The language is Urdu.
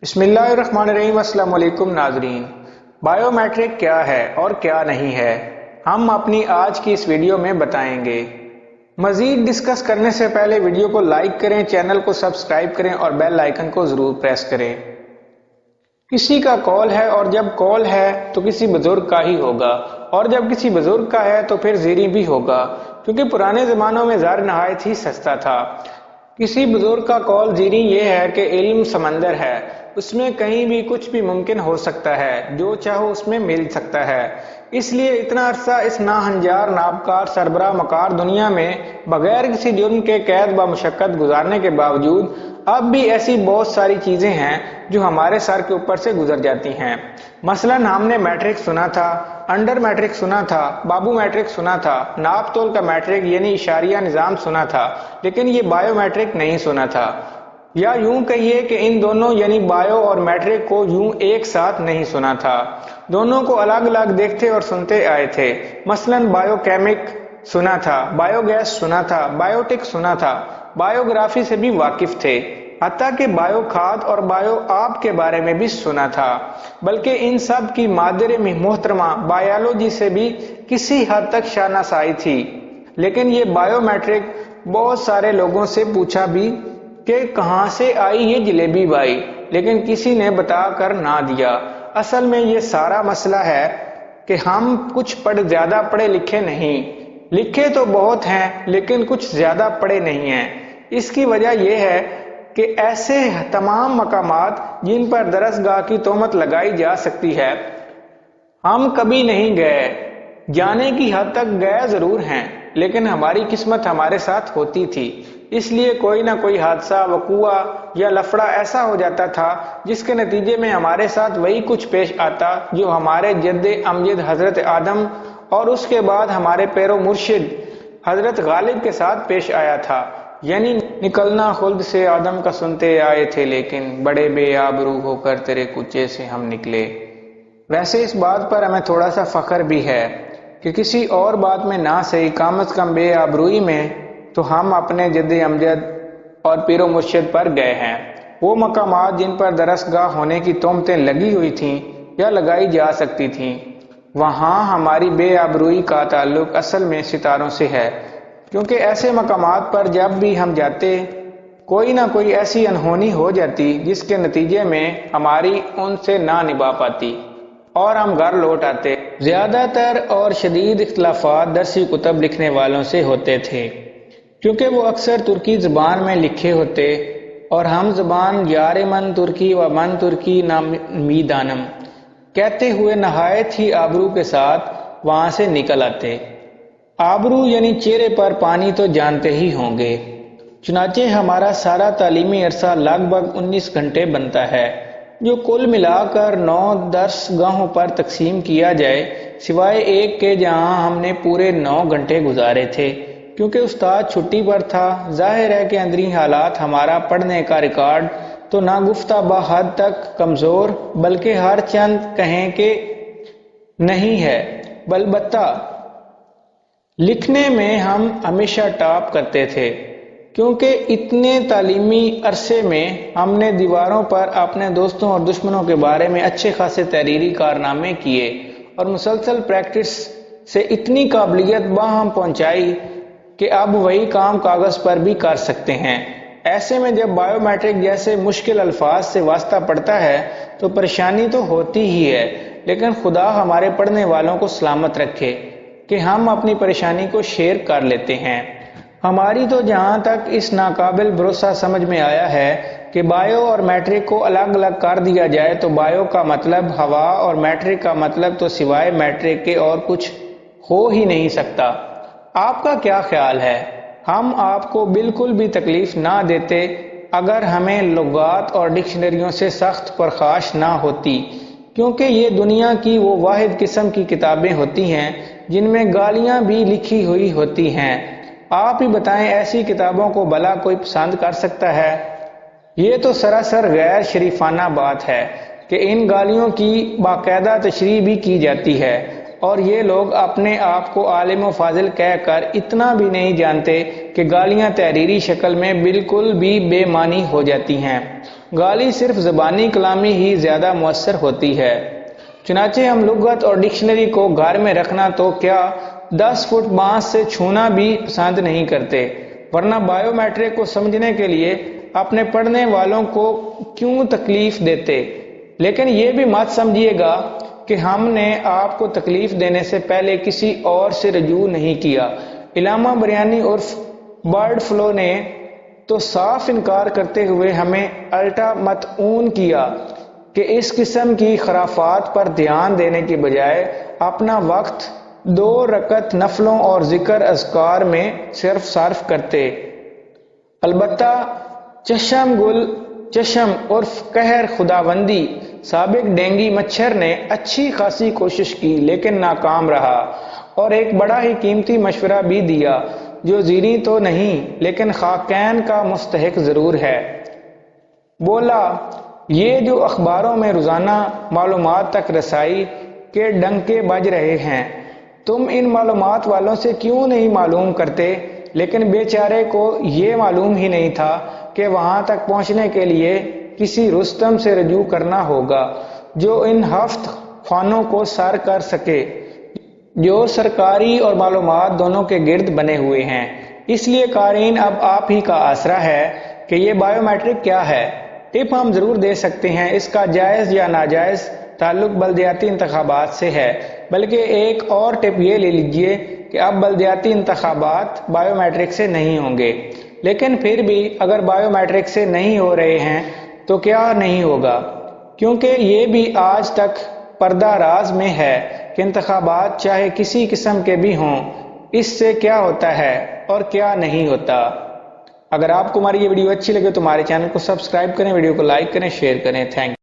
بسم اللہ الرحمن الرحیم۔ السلام علیکم ناظرین، بائیو میٹرک کیا ہے اور کیا نہیں ہے، ہم اپنی آج کی اس ویڈیو میں بتائیں گے۔ مزید ڈسکس کرنے سے پہلے ویڈیو کو لائک کریں، چینل کو سبسکرائب کریں اور بیل آئیکن کو ضرور پریس کریں۔ کسی کا کال ہے اور جب کال ہے تو کسی بزرگ کا ہی ہوگا، اور جب کسی بزرگ کا ہے تو پھر زیریں بھی ہوگا، کیونکہ پرانے زمانوں میں زر نہایت ہی سستا تھا۔ کسی بزرگ کا کال زیریں یہ ہے کہ علم سمندر ہے، اس میں کہیں بھی کچھ بھی ممکن ہو سکتا ہے، جو چاہو اس میں مل سکتا ہے۔ اس لیے اتنا عرصہ اس ناہنجار نابکار سربراہ مکار دنیا میں بغیر کسی جرم کے قید و مشقت گزارنے کے باوجود اب بھی ایسی بہت ساری چیزیں ہیں جو ہمارے سر کے اوپر سے گزر جاتی ہیں۔ مثلاً ہم نے میٹرک سنا تھا، انڈر میٹرک سنا تھا، بابو میٹرک سنا تھا، ناپ تول کا میٹرک یعنی اشاریہ نظام سنا تھا، لیکن یہ بائیو میٹرک نہیں سنا تھا، یا یوں کہیے کہ ان دونوں یعنی بائیو اور میٹرک کو یوں ایک ساتھ نہیں سنا تھا، دونوں کو الگ الگ دیکھتے اور سنتے آئے تھے۔ مثلاً بائیو کیمک سنا تھا، بائیو گیس سنا تھا، بائیوٹک سنا تھا، بائیوگرافی سے بھی واقف تھے، حتیٰ کہ بائیو کھاد اور بائیو آب کے بارے میں بھی سنا تھا، بلکہ ان سب کی مادر محترمہ بائیولوجی سے بھی کسی حد تک شناسائی تھی۔ لیکن یہ بائیو میٹرک بہت سارے لوگوں سے پوچھا بھی کہ کہاں سے آئی یہ جلیبی بائی، لیکن کسی نے بتا کر نہ دیا۔ اصل میں یہ سارا مسئلہ ہے کہ ہم کچھ زیادہ پڑھے لکھے نہیں، لکھے تو بہت ہیں لیکن کچھ زیادہ پڑھے نہیں ہیں۔ اس کی وجہ یہ ہے کہ ایسے تمام مقامات جن پر درسگاہ کی تہمت لگائی جا سکتی ہے ہم کبھی نہیں گئے، جانے کی حد تک گئے ضرور ہیں، لیکن ہماری قسمت ہمارے ساتھ ہوتی تھی، اس لیے کوئی نہ کوئی حادثہ، وقوعہ یا لفڑا ایسا ہو جاتا تھا جس کے نتیجے میں ہمارے ساتھ وہی کچھ پیش آتا جو ہمارے جد امجد حضرت آدم اور اس کے بعد ہمارے پیرو مرشد حضرت غالب کے ساتھ پیش آیا تھا، یعنی نکلنا خلد سے آدم کا سنتے آئے تھے، لیکن بڑے بے آبرو ہو کر تیرے کوچے سے ہم نکلے۔ ویسے اس بات پر ہمیں تھوڑا سا فخر بھی ہے کہ کسی اور بات میں نہ صحیح، کم از کم بے آبروئی میں تو ہم اپنے جد امجد اور پیر و مرشد پر گئے ہیں۔ وہ مقامات جن پر درسگاہ ہونے کی تہمتیں لگی ہوئی تھیں یا لگائی جا سکتی تھیں، وہاں ہماری بے آبروئی کا تعلق اصل میں ستاروں سے ہے، کیونکہ ایسے مقامات پر جب بھی ہم جاتے کوئی نہ کوئی ایسی انہونی ہو جاتی جس کے نتیجے میں ہماری ان سے نہ نبھا پاتی اور ہم گھر لوٹ آتے۔ زیادہ تر اور شدید اختلافات درسی کتب لکھنے والوں سے ہوتے تھے، کیونکہ وہ اکثر ترکی زبان میں لکھے ہوتے اور ہم زبان یار من ترکی و من ترکی نامیدانم کہتے ہوئے نہایت ہی آبرو کے ساتھ وہاں سے نکل آتے۔ آبرو یعنی چہرے پر پانی تو جانتے ہی ہوں گے۔ چنانچہ ہمارا سارا تعلیمی عرصہ لگ بھگ 19 گھنٹے بنتا ہے، جو کل ملا کر 9 درسگاہوں پر تقسیم کیا جائے، سوائے ایک کے جہاں ہم نے پورے 9 گھنٹے گزارے تھے کیونکہ استاد چھٹی پر تھا۔ ظاہر ہے کہ اندری حالات ہمارا پڑھنے کا ریکارڈ تو نہ گفتہ بحد تک کمزور، بلکہ ہر چند کہیں کہ نہیں ہے، البتہ لکھنے میں ہم ہمیشہ ٹاپ کرتے تھے، کیونکہ اتنے تعلیمی عرصے میں ہم نے دیواروں پر اپنے دوستوں اور دشمنوں کے بارے میں اچھے خاصے تحریری کارنامے کیے اور مسلسل پریکٹس سے اتنی قابلیت باہم پہنچائی کہ اب وہی کام کاغذ پر بھی کر سکتے ہیں۔ ایسے میں جب بائیو میٹرک جیسے مشکل الفاظ سے واسطہ پڑتا ہے تو پریشانی تو ہوتی ہی ہے، لیکن خدا ہمارے پڑھنے والوں کو سلامت رکھے کہ ہم اپنی پریشانی کو شیئر کر لیتے ہیں۔ ہماری تو جہاں تک اس ناقابل بھروسہ سمجھ میں آیا ہے کہ بائیو اور میٹرک کو الگ الگ کر دیا جائے تو بائیو کا مطلب ہوا اور میٹرک کا مطلب تو سوائے میٹرک کے اور کچھ ہو ہی نہیں سکتا۔ آپ کا کیا خیال ہے؟ ہم آپ کو بالکل بھی تکلیف نہ دیتے اگر ہمیں لغات اور ڈکشنریوں سے سخت پرخاش نہ ہوتی، کیونکہ یہ دنیا کی وہ واحد قسم کی کتابیں ہوتی ہیں جن میں گالیاں بھی لکھی ہوئی ہوتی ہیں۔ آپ ہی بتائیں ایسی کتابوں کو بھلا کوئی پسند کر سکتا ہے؟ یہ تو سراسر غیر شریفانہ بات ہے کہ ان گالیوں کی باقاعدہ تشریح بھی کی جاتی ہے، اور یہ لوگ اپنے آپ کو عالم و فاضل کہہ کر اتنا بھی نہیں جانتے کہ گالیاں تحریری شکل میں بالکل بھی بے معنی ہو جاتی ہیں۔ گالی صرف زبانی کلامی ہی زیادہ مؤثر ہوتی ہے۔ چنانچہ ہم لغت اور ڈکشنری کو گھر میں رکھنا تو کیا 10 فٹ بانس سے چھونا بھی پسند نہیں کرتے، ورنہ بائیو میٹرک کو سمجھنے کے لیے اپنے پڑھنے والوں کو کیوں تکلیف دیتے۔ لیکن یہ بھی مت سمجھیے گا کہ ہم نے آپ کو تکلیف دینے سے پہلے کسی اور سے رجوع نہیں کیا۔ علامہ بریانی عرف برڈ فلو نے تو صاف انکار کرتے ہوئے ہمیں الٹا مطعون کیا کہ اس قسم کی خرافات پر دھیان دینے کی بجائے اپنا وقت 2 رکعت نفلوں اور ذکر اذکار میں صرف کرتے۔ البتہ چشم گل چشم عرف قہر خداوندی سابق ڈینگی مچھر نے اچھی خاصی کوشش کی لیکن ناکام رہا، اور ایک بڑا ہی قیمتی مشورہ بھی دیا جو زیریں تو نہیں لیکن خاکین کا مستحق ضرور ہے۔ بولا، یہ جو اخباروں میں روزانہ معلومات تک رسائی کے ڈنکے بج رہے ہیں، تم ان معلومات والوں سے کیوں نہیں معلوم کرتے؟ لیکن بیچارے کو یہ معلوم ہی نہیں تھا کہ وہاں تک پہنچنے کے لیے کسی رستم سے رجوع کرنا ہوگا جو ان ہفت خوانوں کو سر کر سکے، جو سرکاری اور معلومات دونوں کے گرد بنے ہوئے ہیں۔ اس لیے قارئین اب آپ ہی کا آسرا ہے کہ یہ بائیو میٹرک کیا ہے۔ ٹپ ہم ضرور دے سکتے ہیں، اس کا جائز یا ناجائز تعلق بلدیاتی انتخابات سے ہے، بلکہ ایک اور ٹپ یہ لے لیجئے کہ اب بلدیاتی انتخابات بائیو میٹرک سے نہیں ہوں گے۔ لیکن پھر بھی اگر بائیو میٹرک سے نہیں ہو رہے ہیں تو کیا نہیں ہوگا، کیونکہ یہ بھی آج تک پردہ راز میں ہے کہ انتخابات چاہے کسی قسم کے بھی ہوں، اس سے کیا ہوتا ہے اور کیا نہیں ہوتا۔ اگر آپ کو ہماری یہ ویڈیو اچھی لگے تو ہمارے چینل کو سبسکرائب کریں، ویڈیو کو لائک کریں، شیئر کریں۔ Thank you.